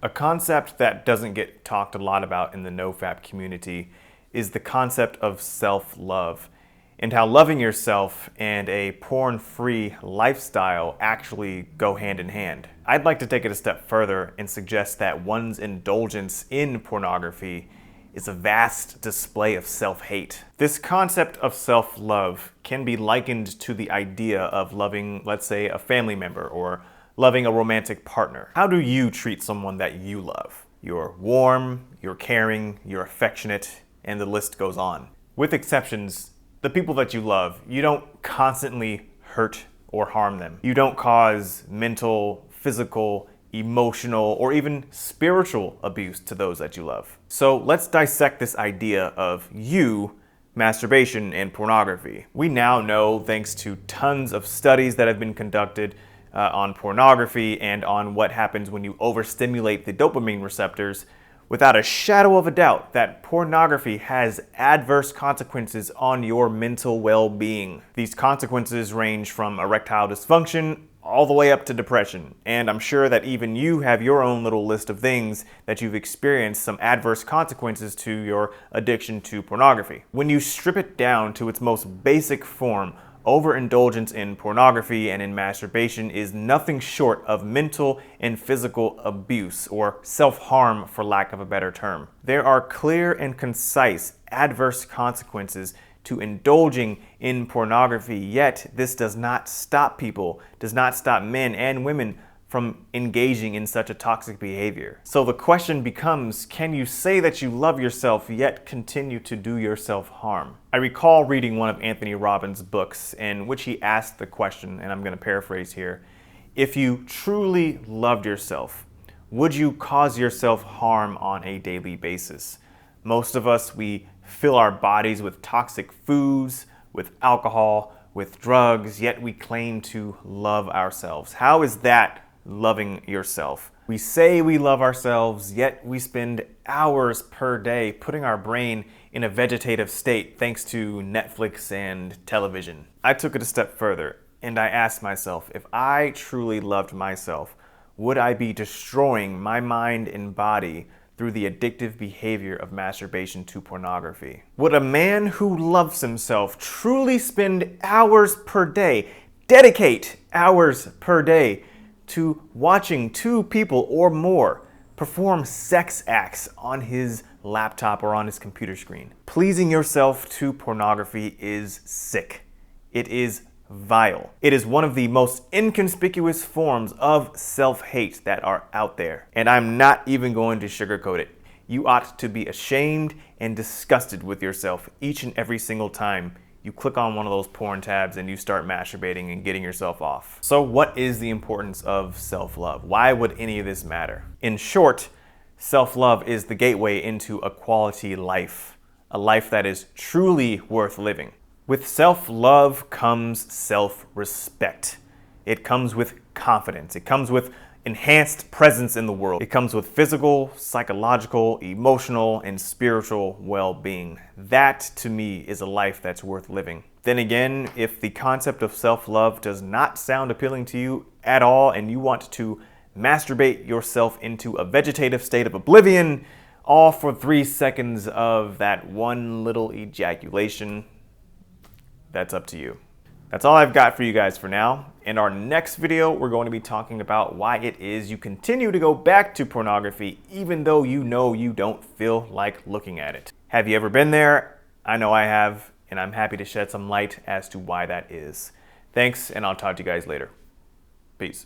A concept that doesn't get talked a lot about in the nofap community is the concept of self-love and how loving yourself and a porn-free lifestyle actually go hand in hand. I'd like to take it a step further and suggest that one's indulgence in pornography is a vast display of self-hate. This concept of self-love can be likened to the idea of loving, let's say, a family member or loving a romantic partner. How do you treat someone that you love? You're warm, you're caring, you're affectionate, and the list goes on. With exceptions, the people that you love, you don't constantly hurt or harm them. You don't cause mental, physical, emotional, or even spiritual abuse to those that you love. So let's dissect this idea of masturbation, and pornography. We now know, thanks to tons of studies that have been conducted on pornography and on what happens when you overstimulate the dopamine receptors, without a shadow of a doubt that pornography has adverse consequences on your mental well-being. These consequences range from erectile dysfunction all the way up to depression. And I'm sure that even you have your own little list of things that you've experienced some adverse consequences to your addiction to pornography. When you strip it down to its most basic form, overindulgence in pornography and in masturbation is nothing short of mental and physical abuse, or self-harm for lack of a better term. There are clear and concise adverse consequences to indulging in pornography, yet this does not stop people, does not stop men and women from engaging in such a toxic behavior. So the question becomes, can you say that you love yourself yet continue to do yourself harm? I recall reading one of Anthony Robbins' books in which he asked the question, and I'm going to paraphrase here, if you truly loved yourself, would you cause yourself harm on a daily basis? Most of us, we fill our bodies with toxic foods, with alcohol, with drugs, yet we claim to love ourselves. How is that loving yourself? We say we love ourselves, yet we spend hours per day putting our brain in a vegetative state thanks to Netflix and television. I took it a step further and I asked myself, if I truly loved myself, would I be destroying my mind and body through the addictive behavior of masturbation to pornography? Would a man who loves himself truly spend hours per day, dedicate hours per day to watching two people or more perform sex acts on his laptop or on his computer screen? Pleasing yourself to pornography is sick. It is vile. It is one of the most inconspicuous forms of self-hate that are out there. And I'm not even going to sugarcoat it. You ought to be ashamed and disgusted with yourself each and every single time you click on one of those porn tabs and you start masturbating and getting yourself off. So what is the importance of self-love? Why would any of this matter? In short, self-love is the gateway into a quality life, a life that is truly worth living. With self-love comes self-respect. It comes with confidence. It comes with enhanced presence in the world. It comes with physical, psychological, emotional, and spiritual well-being. That, to me, is a life that's worth living. Then again, if the concept of self-love does not sound appealing to you at all and you want to masturbate yourself into a vegetative state of oblivion, all for 3 seconds of that one little ejaculation, that's up to you. That's all I've got for you guys for now. In our next video, we're going to be talking about why it is you continue to go back to pornography even though you know you don't feel like looking at it. Have you ever been there? I know I have, and I'm happy to shed some light as to why that is. Thanks, and I'll talk to you guys later. Peace.